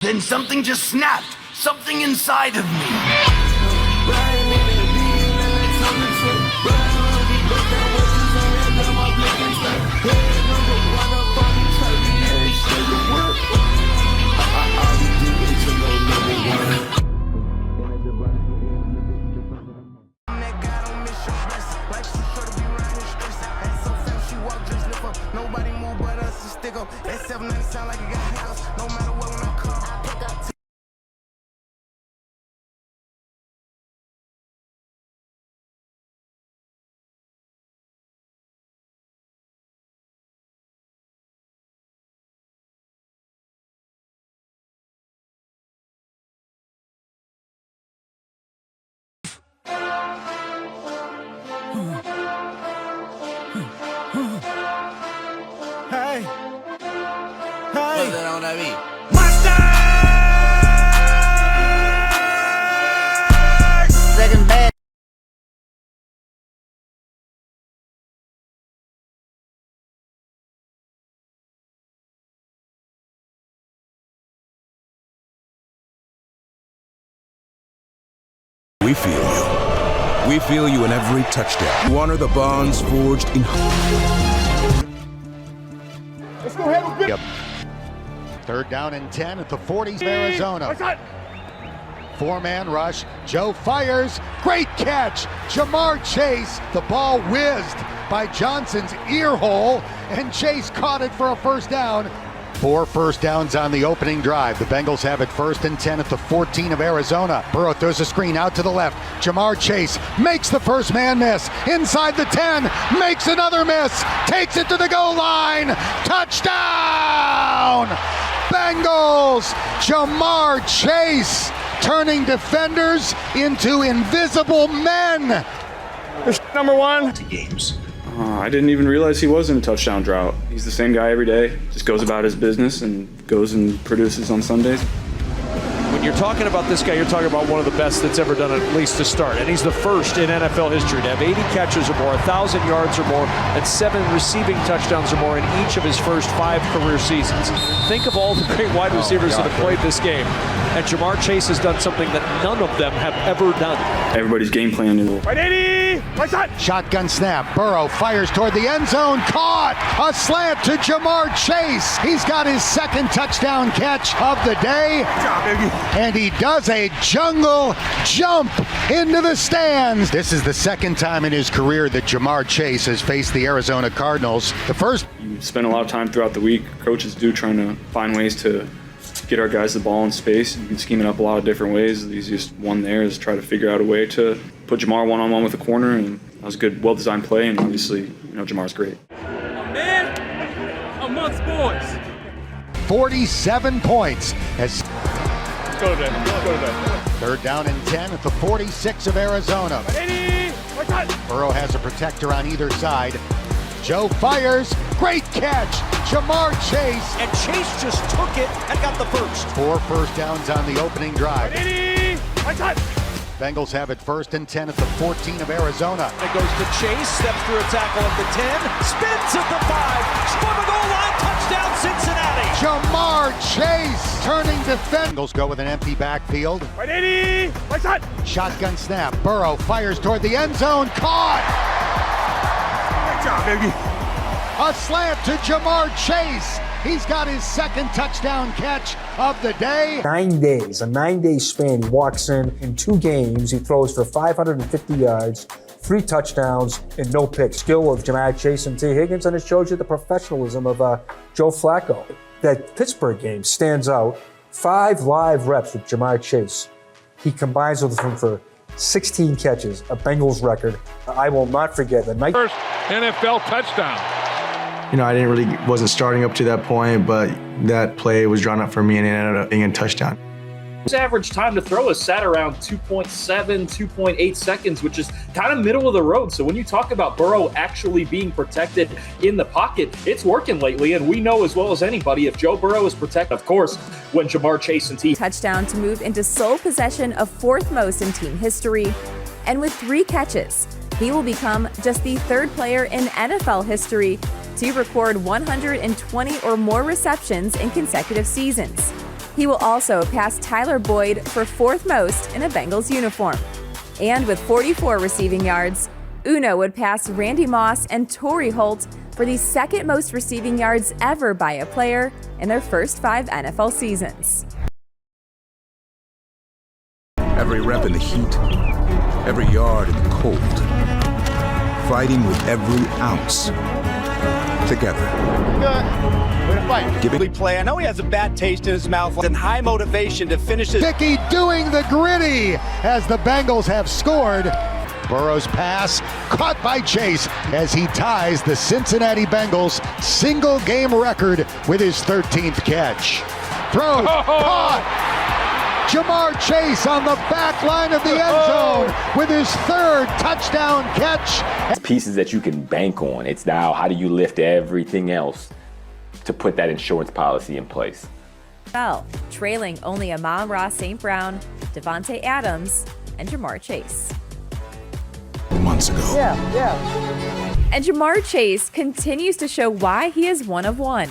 Then something just snapped. Something inside of me. Nobody move but us to stick up. That 790 sound like it got house. No matter what when I come, I pick up. Hey, Put that on that beat. Second bad. We feel you. We feel you in every touchdown. You honor the bonds forged in. let's go ahead and get. Yep. Third down and 10 at the 40s of Arizona. Four-man rush. Joe fires. Great catch. Jamarr Chase. The ball whizzed by Johnson's ear hole, and Chase caught it for a first down. 4 first downs on the opening drive. The Bengals have it 1st and 10 at the 14 of Arizona. Burrow throws a screen out to the left. Jamarr Chase makes the first man miss. Inside the 10, makes another miss. Takes it to the goal line. Touchdown! Bengals! Jamarr Chase turning defenders into invisible men. Number one. Games. I didn't even realize he was in a touchdown drought. He's the same guy every day, just goes about his business and goes and produces on Sundays. When you're talking about this guy, you're talking about one of the best that's ever done it, at least to start. And he's the first in NFL history to have 80 catches or more, 1,000 yards or more, and 7 receiving touchdowns or more in each of his first 5 career seasons. Think of all the great wide receivers that have played this game. And Jamarr Chase has done something that none of them have ever done. Everybody's game plan is Right 80. Right side. Shotgun snap. Burrow fires toward the end zone. Caught. A slant to Jamarr Chase. He's got his second touchdown catch of the day. Good job, baby. And he does a jungle jump into the stands. This is the second time in his career that Jamarr Chase has faced the Arizona Cardinals. The first. you spend a lot of time throughout the week, coaches do, trying to find ways to get our guys the ball in space. You can scheme it up a lot of different ways. The easiest one there is try to figure out a way to put Jamarr one-on-one with the corner, and that was a good, well-designed play, and obviously, Jamar's great. Man, amongst boys. 47 points as Let's go today. Let's go today. third down and 10 at the 46 of Arizona. 80. Right side. Burrow has a protector on either side. Joe fires. Great catch. Jamarr Chase. And Chase just took it and got the first. 4 first downs on the opening drive. 80. Right side. Bengals have it 1st and 10 at the 14 of Arizona. It goes to Chase, steps through a tackle at the 10, spins at the 5, from the goal line, touchdown Cincinnati. Jamarr Chase turning defense. Bengals go with an empty backfield. Right 80. Right side. Shotgun snap. Burrow fires toward the end zone. Caught. Good job, baby. A slant to Jamarr Chase. He's got his second touchdown catch of the day. 9 days, a 9-day span. He walks in 2 games. He throws for 550 yards, 3 touchdowns, and no picks. Skill of Jamarr Chase and T. Higgins, and it shows you the professionalism of Joe Flacco. That Pittsburgh game stands out. 5 live reps with Jamarr Chase. He combines with him for 16 catches, a Bengals record. I will not forget the night. First NFL touchdown. I wasn't starting up to that point, but that play was drawn up for me and it ended up being a touchdown. His average time to throw is sat around 2.7, 2.8 seconds, which is kind of middle of the road. So when you talk about Burrow actually being protected in the pocket, it's working lately. And we know as well as anybody, if Joe Burrow is protected, of course, when Jamarr Chase and T. Touchdown to move into sole possession of 4th most in team history. And with 3 catches, he will become just the 3rd player in NFL history to record 120 or more receptions in consecutive seasons. He will also pass Tyler Boyd for 4th most in a Bengals uniform. And with 44 receiving yards, Uno would pass Randy Moss and Torrey Holt for the 2nd most receiving yards ever by a player in their first 5 NFL seasons. Every rep in the heat, every yard in the cold, fighting with every ounce together. Giving play. I know he has a bad taste in his mouth and high motivation to finish it. Dickey doing the gritty as the Bengals have scored. Burrow's pass caught by Chase as he ties the Cincinnati Bengals single game record with his 13th catch. Throws, caught. Jamarr Chase on the back line of the end zone with his 3rd touchdown catch. It's pieces that you can bank on. It's now how do you lift everything else to put that insurance policy in place. Trailing only Amon-Ra St. Brown, Devontae Adams, and Jamarr Chase. Months ago. And Jamarr Chase continues to show why he is one of one.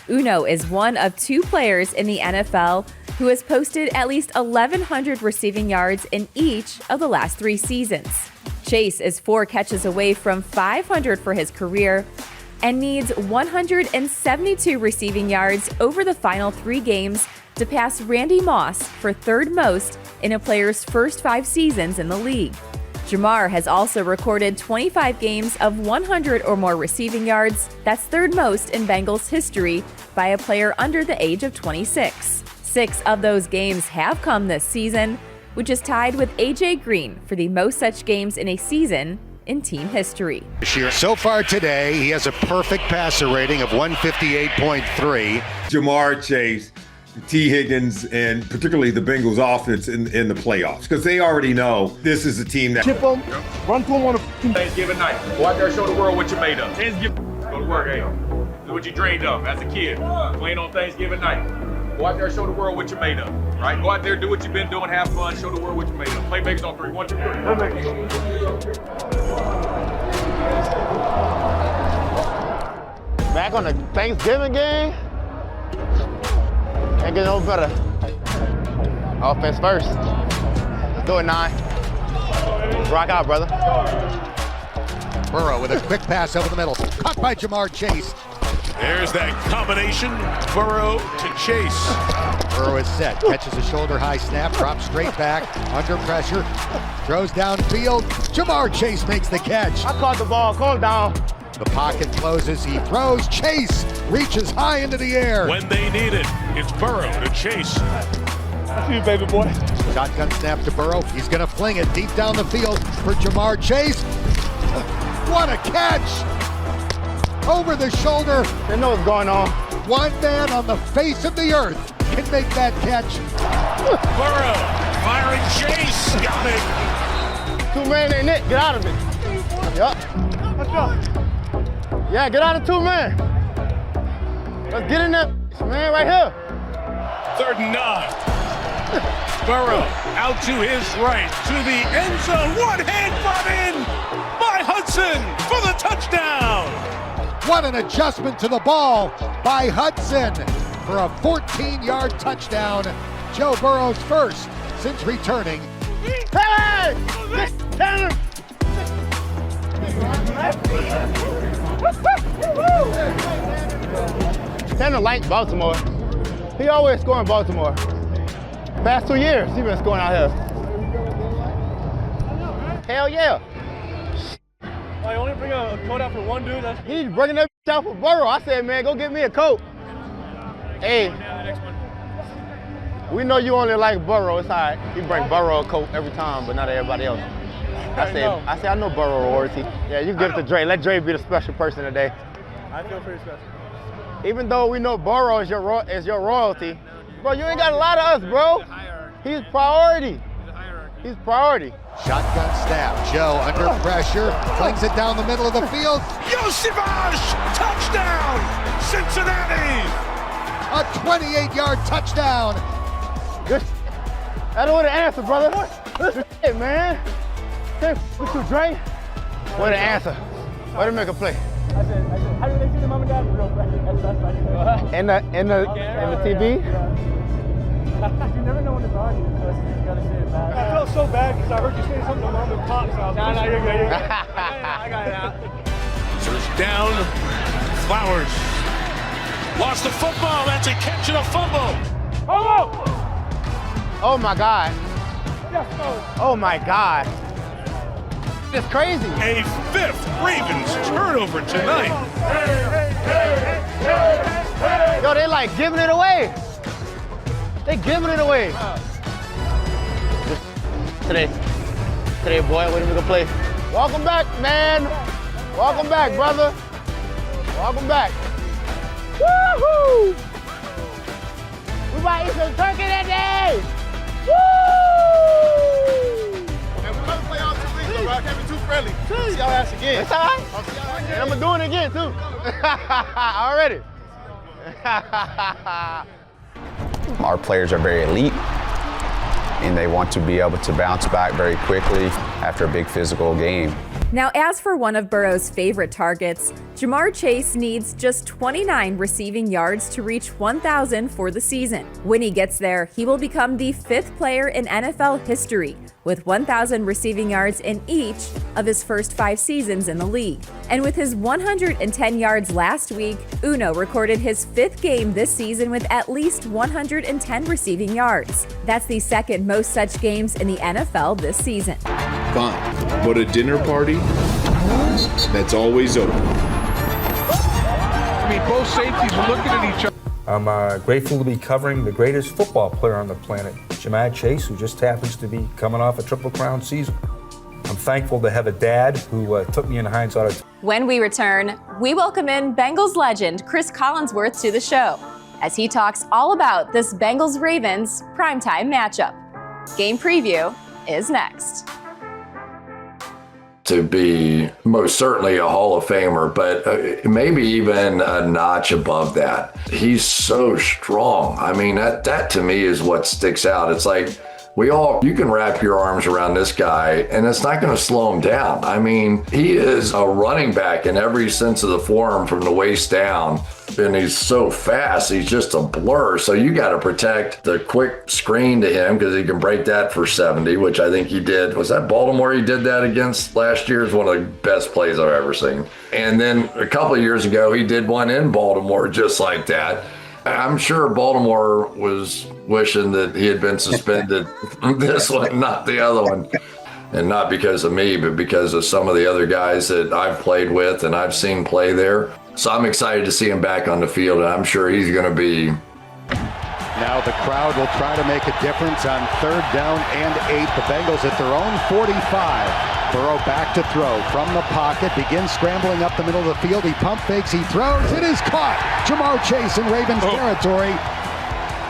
Uno is one of 2 players in the NFL who has posted at least 1,100 receiving yards in each of the last 3 seasons. Chase is 4 catches away from 500 for his career and needs 172 receiving yards over the final 3 games to pass Randy Moss for 3rd most in a player's first 5 seasons in the league. Jamarr has also recorded 25 games of 100 or more receiving yards. That's 3rd most in Bengals history by a player under the age of 26. 6 of those games have come this season, which is tied with A.J. Green for the most such games in a season in team history. So far today, he has a perfect passer rating of 158.3. Jamarr Chase, T. Higgins, and particularly the Bengals offense in the playoffs, because they already know this is a team that... Chip them, run to them on a... Thanksgiving night. Go out there and show the world what you're made of. Go to work, hey. Do what you dreamed of as a kid. Playing on Thanksgiving night. Go out there and show the world what you're made of. Right? Go out there, do what you've been doing, have fun, show the world what you're made of. Playmakers on 3. 1, 2, 3. Back on the Thanksgiving game. Can't get no better. Offense first. Let's do it, 9. Rock out, brother. Burrow with a quick pass over the middle. Caught by Jamarr Chase. There's that combination, Burrow to Chase. Burrow is set, catches a shoulder-high snap, drops straight back, under pressure, throws downfield. Jamarr Chase makes the catch. I caught the ball, calm down. The pocket closes, he throws, Chase reaches high into the air. When they need it, it's Burrow to Chase. I see you, baby boy. Shotgun snap to Burrow, he's gonna fling it deep down the field for Jamarr Chase. What a catch! Over the shoulder. They know what's going on. One man on the face of the earth can make that catch. Burrow firing Chase. Got it. 2 man ain't it. Get out of it. Yup. Let's go. Yeah, get out of 2 man. Let's get in there, man, right here. 3rd and 9. Burrow out to his right, to the end zone. One hand brought in by Hudson for the touchdown. What an adjustment to the ball by Hudson for a 14-yard touchdown. Joe Burrow's first since returning. Hey! Tanner! Tanner likes Baltimore. He always scoring Baltimore. Past 2 years, he been scoring out here. Hell yeah. I only bring a coat out for one dude. He's bringing that out for Burrow. I said, man, go get me a coat. Hey, we know you only like Burrow. It's all right. He bring Burrow a coat every time, but not everybody else. I said, I know Burrow royalty. Yeah, you give it to Dre. Let Dre be the special person today. I feel pretty special. Even though we know Burrow is your royalty, bro, you ain't got a lot of us, bro. He's priority. He's priority. Shotgun snap. Joe under pressure, flings it down the middle of the field. Yosivas, touchdown, Cincinnati. A 28-yard touchdown. Good. That's what the answer, brother. Good shit, man. What's your Dre? What an answer. Way to make a play. I said, how do they see the mom and dad real fast? And the TB? You never know when it's on you, so you gotta say it back. I felt so bad because I heard you say something wrong with Pop, so I was no, you're good. I got it out. First down, Flowers. Lost the football. That's a catch and a fumble. Oh my God. Oh my God. It's crazy. A fifth Ravens turnover tonight. Yo, they like giving it away. They giving it away. Today, boy, what are we gonna play? Welcome back, man. Welcome back, brother. Welcome back. Woohoo! We might eat some turkey that day. Woo! And we're gonna play all 2 weeks, though, bro. I can't be too friendly. See y'all ass again. That's all right. I'll see y'all again. And I'm gonna do it again too. Already. Our players are very elite, and they want to be able to bounce back very quickly after a big physical game. Now, as for one of Burrow's favorite targets, Jamarr Chase needs just 29 receiving yards to reach 1,000 for the season. When he gets there, he will become the 5th player in NFL history with 1,000 receiving yards in each of his first 5 seasons in the league. And with his 110 yards last week, Uno recorded his 5th game this season with at least 110 receiving yards. That's the 2nd most such games in the NFL this season. Fine, but a dinner party that's always open. I mean, both safeties are looking at each other. I'm grateful to be covering the greatest football player on the planet, Jamarr Chase, who just happens to be coming off a Triple Crown season. I'm thankful to have a dad who took me in Heinz Auto. When we return, we welcome in Bengals legend Chris Collinsworth to the show as he talks all about this Bengals-Ravens primetime matchup. Game preview is next. To be most certainly a Hall of Famer, but maybe even a notch above that. He's so strong. I mean, that to me is what sticks out. It's like you can wrap your arms around this guy and it's not going to slow him down. I mean, he is a running back in every sense of the form from the waist down. And he's so fast, he's just a blur. So you got to protect the quick screen to him because he can break that for 70, which I think he did. Was that Baltimore he did that against last year? It's one of the best plays I've ever seen. And then a couple of years ago, he did one in Baltimore just like that. I'm sure Baltimore was wishing that he had been suspended this one, not the other one. And not because of me, but because of some of the other guys that I've played with and I've seen play there. So I'm excited to see him back on the field, and I'm sure he's going to be. Now the crowd will try to make a difference on 3rd down and 8. The Bengals at their own 45. Burrow back to throw from the pocket, begins scrambling up the middle of the field. He pump fakes, he throws, it is caught. Jamarr Chase in Ravens territory.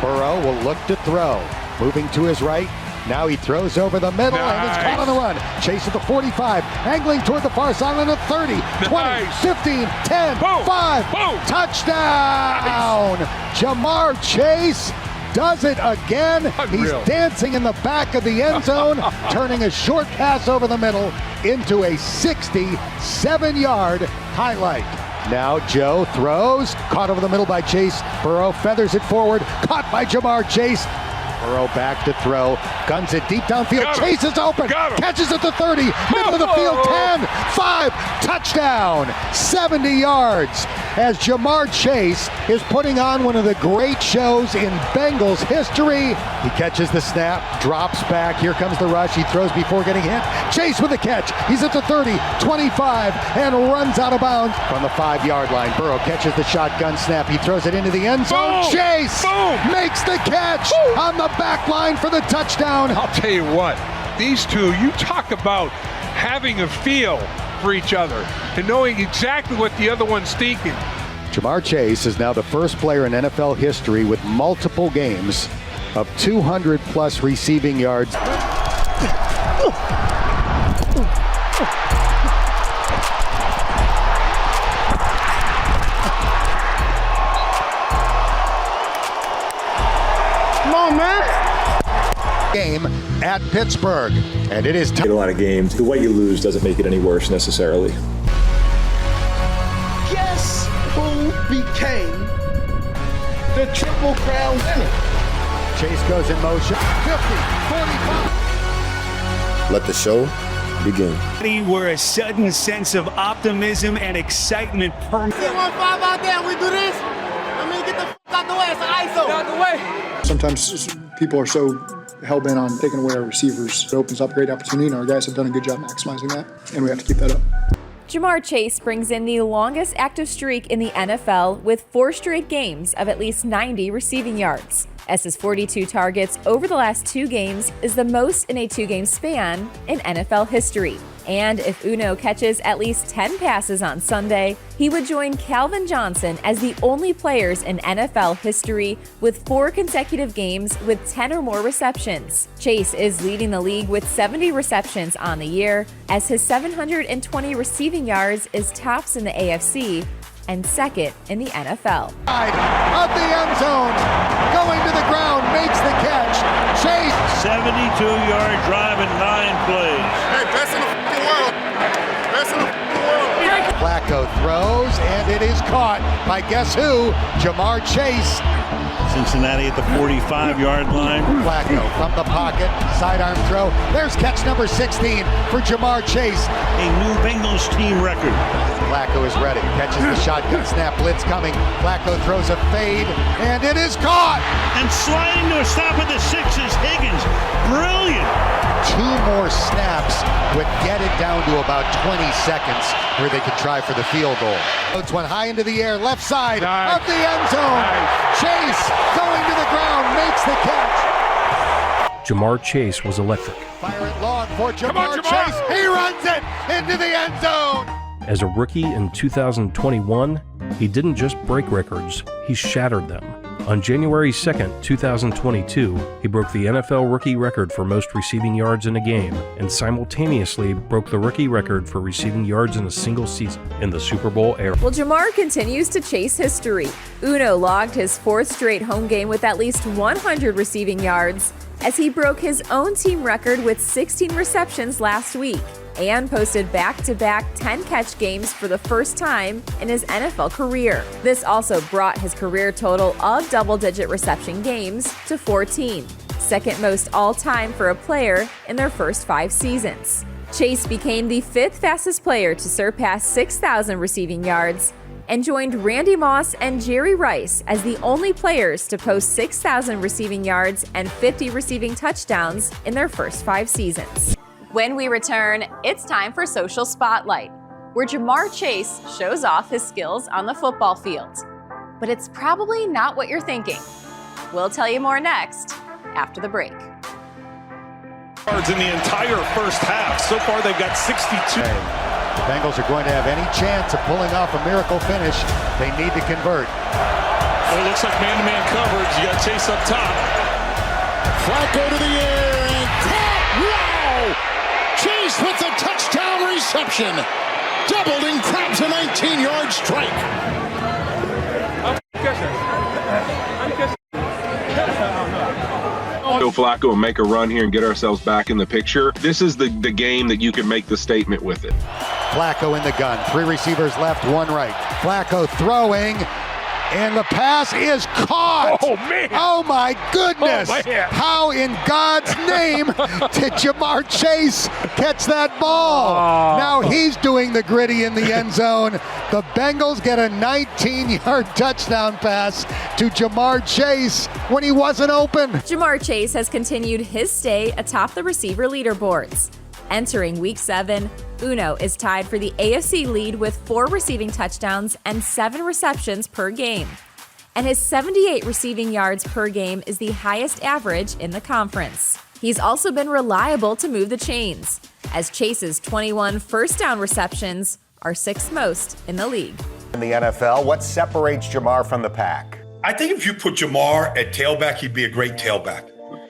Burrow will look to throw, moving to his right. Now he throws over the middle and it's caught on the run. Chase at the 45, angling toward the far sideline at 30, 20, 15, 10, 5, touchdown! Jamarr Chase does it again. He's dancing in the back of the end zone, turning a short pass over the middle into a 67-yard highlight. Now Joe throws, caught over the middle by Chase. Burrow feathers it forward, caught by Jamarr Chase. Burrow back to throw, guns it deep downfield. Chase is open, catches at the 30, middle of the field, 10, 5, touchdown, 70 yards. As Jamarr Chase is putting on one of the great shows in Bengals history. He catches the snap, drops back, here comes the rush, he throws before getting hit. Chase with the catch, he's at the 30, 25, and runs out of bounds from the 5-yard line. Burrow catches the shotgun snap, he throws it into the end zone. Chase makes the catch on the back line for the touchdown. I'll tell you what, these two, you talk about having a feel for each other and knowing exactly what the other one's thinking. Jamarr Chase is now the first player in NFL history with multiple games of 200-plus receiving yards. Come on, man. Game at Pittsburgh, and it is a lot of games. The way you lose doesn't make it any worse necessarily. Guess who became the Triple Crown winner? Chase goes in motion. 50, 45. Let the show begin. Where a sudden sense of optimism and excitement permeates. 1-5 out there, we do this. I mean, get the f out the way. It's an ISO. Get out the way. Sometimes people are so hell-bent on taking away our receivers. It opens up a great opportunity, and our guys have done a good job maximizing that, and we have to keep that up. Jamarr Chase brings in the longest active streak in the NFL with 4 straight games of at least 90 receiving yards, as his 42 targets over the last 2 games is the most in a 2-game span in NFL history. And if Uno catches at least 10 passes on Sunday, he would join Calvin Johnson as the only players in NFL history with 4 consecutive games with 10 or more receptions. Chase is leading the league with 70 receptions on the year, as his 720 receiving yards is tops in the AFC and second in the NFL. Of the end zone, going to the ground, makes the catch. Chase. 72-yard drive in 9 plays. Hey, best in the world. Best in the world. Flacco throws, and it is caught by guess who? Jamarr Chase. Cincinnati at the 45-yard line. Flacco from the pocket, sidearm throw. There's catch number 16 for Jamarr Chase. A new Bengals team record. Flacco is ready, catches the shotgun snap, blitz coming. Flacco throws a fade, and it is caught. And sliding to a stop at the 6 is Higgins. Brilliant. 2 more snaps would get it down to about 20 seconds where they could try for the field goal. It's one high into the air, left side of the end zone. Chase going to the ground, makes the catch. Jamarr Chase was electric. Fire it long for Jamarr Chase. He runs it into the end zone. As a rookie in 2021, he didn't just break records, he shattered them. On January 2nd, 2022, he broke the NFL rookie record for most receiving yards in a game and simultaneously broke the rookie record for receiving yards in a single season in the Super Bowl era. Well, Jamarr continues to chase history. Uno logged his 4th straight home game with at least 100 receiving yards, as he broke his own team record with 16 receptions last week and posted back-to-back 10-catch games for the first time in his NFL career. This also brought his career total of double-digit reception games to 14, second most all-time for a player in their first 5 seasons. Chase became the 5th fastest player to surpass 6,000 receiving yards and joined Randy Moss and Jerry Rice as the only players to post 6,000 receiving yards and 50 receiving touchdowns in their first 5 seasons. When we return, it's time for Social Spotlight, where Jamarr Chase shows off his skills on the football field. But it's probably not what you're thinking. We'll tell you more next, after the break. Yards in the entire first half. So far, they've got 62. The Bengals are going to have any chance of pulling off a miracle finish. They need to convert. Well, it looks like man-to-man coverage. You got Chase up top. Flacco to the air and caught. Wow! Chase with a touchdown reception. Doubled and grabs a 19-yard strike. Go Flacco and make a run here and get ourselves back in the picture. This is the game that you can make the statement with it. Flacco in the gun. 3 receivers left, 1 right. Flacco throwing, and the pass is caught. Oh, man. Oh, my goodness. Oh, man. How in God's name did Jamarr Chase catch that ball? Oh. Now he's doing the gritty in the end zone. The Bengals get a 19-yard touchdown pass to Jamarr Chase when he wasn't open. Jamarr Chase has continued his stay atop the receiver leaderboards. Entering Week 7, Uno is tied for the AFC lead with 4 receiving touchdowns and 7 receptions per game. And his 78 receiving yards per game is the highest average in the conference. He's also been reliable to move the chains, as Chase's 21 first down receptions are 6th most in the league. In the NFL, what separates Jamarr from the pack? I think if you put Jamarr at tailback, he'd be a great tailback.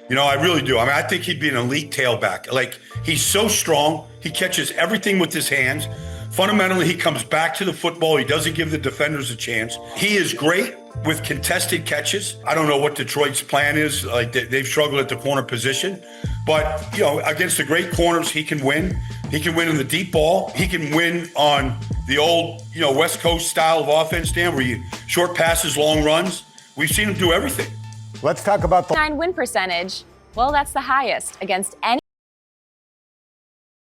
You know, I really do. I mean, I think he'd be an elite tailback. Like, he's so strong. He catches everything with his hands. Fundamentally, he comes back to the football. He doesn't give the defenders a chance. He is great with contested catches. I don't know what Detroit's plan is. Like, they've struggled at the corner position. But, you know, against the great corners, he can win. He can win in the deep ball. He can win on the old, you know, West Coast style of offense, Dan, where you short passes, long runs. We've seen him do everything. Let's talk about the 9 win percentage. Well, that's the highest against any